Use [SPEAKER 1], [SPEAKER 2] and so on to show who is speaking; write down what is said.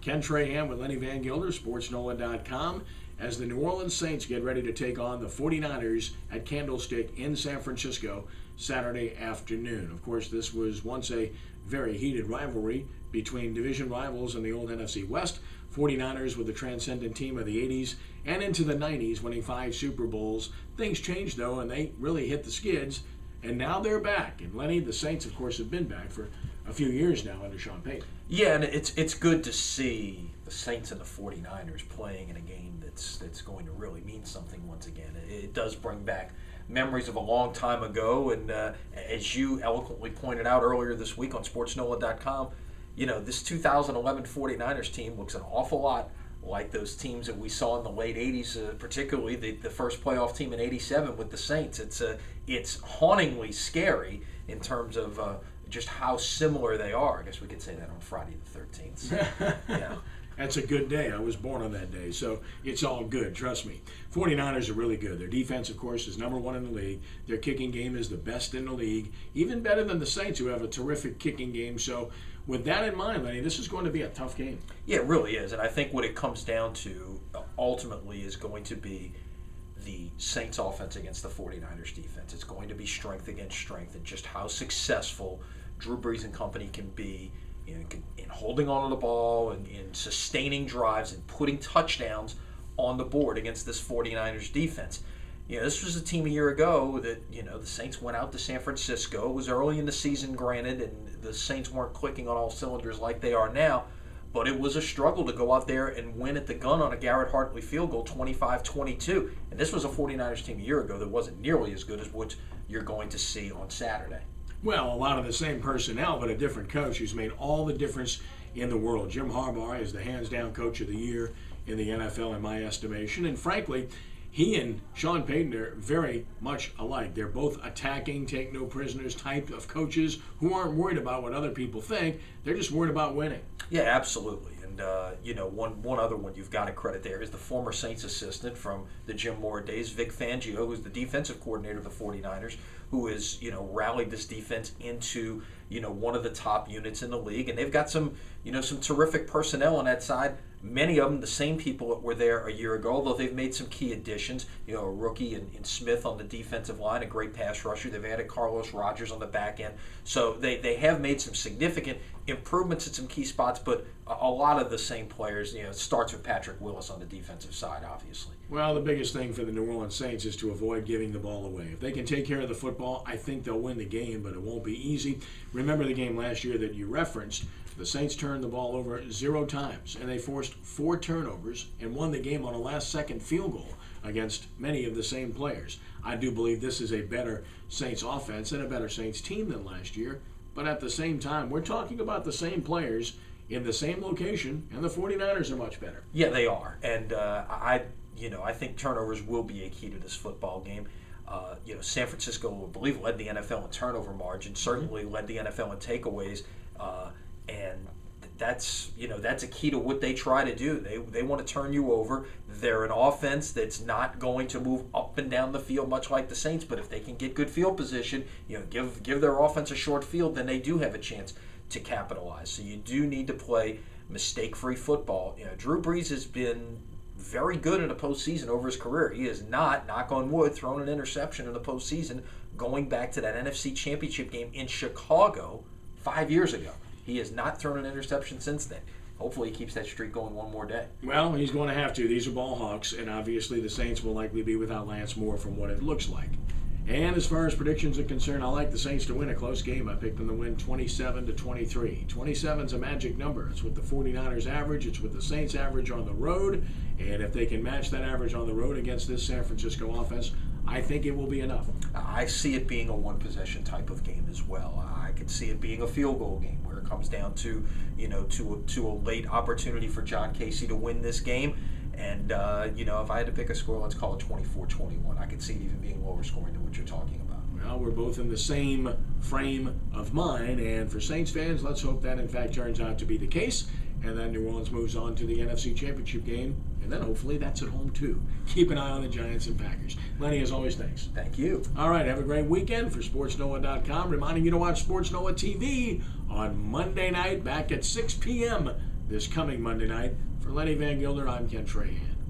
[SPEAKER 1] Ken Trahan with Lenny Vangilder, SportsNola.com, as the New Orleans Saints get ready to take on the 49ers at Candlestick in San Francisco Saturday afternoon. Of course, this was once a very heated rivalry between division rivals in the old NFC West. 49ers with the transcendent team of the 80s and into the 90s, winning 5 Super Bowls. Things changed, though, and they really hit the skids, and now they're back. And Lenny, the Saints, of course, have been back for a few years now under Sean Payton.
[SPEAKER 2] Yeah, and it's good to see the Saints and the 49ers playing in a game that's going to really mean something once again. It does bring back memories of a long time ago, and as you eloquently pointed out earlier this week on SportsNola.com, you know, this 2011 49ers team looks an awful lot like those teams that we saw in the late 80s, particularly the first playoff team in 87 with the Saints. It's hauntingly scary in terms of just how similar they are. I guess we could say that on Friday the 13th. So, yeah.
[SPEAKER 1] That's a good day. I was born on that day, so it's all good, trust me. 49ers are really good. Their defense, of course, is number 1 in the league. Their kicking game is the best in the league, even better than the Saints, who have a terrific kicking game. So with that in mind, Lenny, this is going to be a tough game.
[SPEAKER 2] Yeah, it really is, and I think what it comes down to ultimately is going to be the Saints offense against the 49ers defense. It's going to be strength against strength, and just how successful Drew Brees and company can be in holding on to the ball and in sustaining drives and putting touchdowns on the board against this 49ers defense. You know, this was a team a year ago that, you know, the Saints went out to San Francisco. It was early in the season, granted, and the Saints weren't clicking on all cylinders like they are now, but it was a struggle to go out there and win at the gun on a Garrett Hartley field goal, 25-22. And this was a 49ers team a year ago that wasn't nearly as good as what you're going to see on Saturday.
[SPEAKER 1] Well, a lot of the same personnel, but a different coach who's made all the difference in the world. Jim Harbaugh is the hands-down coach of the year in the NFL, in my estimation. And frankly, he and Sean Payton are very much alike. They're both attacking, take no prisoners type of coaches who aren't worried about what other people think. They're just worried about winning.
[SPEAKER 2] Yeah, absolutely. And, you know, one other one you've got to credit there is the former Saints assistant from the Jim Mora days, Vic Fangio, who's the defensive coordinator of the 49ers, who has, you know, rallied this defense into, you know, one of the top units in the league. And they've got some, you know, some terrific personnel on that side. Many of them the same people that were there a year ago, although they've made some key additions. You know, a rookie in Smith on the defensive line, a great pass rusher. They've added Carlos Rogers on the back end. So they have made some significant improvements at some key spots, but a lot of the same players. You know, it starts with Patrick Willis on the defensive side, obviously.
[SPEAKER 1] Well, the biggest thing for the New Orleans Saints is to avoid giving the ball away. If they can take care of the football, I think they'll win the game, but it won't be easy. Remember the game last year that you referenced. The Saints turned the ball over 0 times, and they forced 4 turnovers and won the game on a last-second field goal against many of the same players. I do believe this is a better Saints offense and a better Saints team than last year, but at the same time, we're talking about the same players in the same location, and the 49ers are much better.
[SPEAKER 2] Yeah, they are, and I think turnovers will be a key to this football game. You know, San Francisco, I believe, led the NFL in turnover margin, certainly led the NFL in takeaways, and that's a key to what they try to do. They want to turn you over. They're an offense that's not going to move up and down the field much like the Saints, but if they can get good field position, you know, give their offense a short field, then they do have a chance to capitalize. So you do need to play mistake-free football. You know, Drew Brees has been very good in the postseason over his career. He has not, knock on wood, thrown an interception in the postseason going back to that NFC Championship game in Chicago 5 years ago. He has not thrown an interception since then. Hopefully he keeps that streak going one more day.
[SPEAKER 1] Well, he's going to have to. These are ball hawks, and obviously the Saints will likely be without Lance Moore from what it looks like. And as far as predictions are concerned, I like the Saints to win a close game. I picked them to win 27-23. 27 is a magic number. It's what the 49ers average. It's what the Saints average on the road. And if they can match that average on the road against this San Francisco offense, I think it will be enough.
[SPEAKER 2] I see it being a one-possession type of game as well. I could see it being a field goal game where it comes down to, you know, to a late opportunity for John Casey to win this game. And, you know, if I had to pick a score, let's call it 24-21. I could see it even being lower scoring than what you're talking about.
[SPEAKER 1] Well, we're both in the same frame of mind, and for Saints fans, let's hope that in fact turns out to be the case, and then New Orleans moves on to the NFC Championship game, and then hopefully that's at home too. Keep an eye on the Giants and Packers. Lenny, as always, thanks.
[SPEAKER 2] Thank you.
[SPEAKER 1] All right, have a great weekend. For SportsNola.com, reminding you to watch Sports Nola TV on Monday night back at 6 p.m. this coming Monday night. For Lenny Vangilder, I'm Ken Trahan.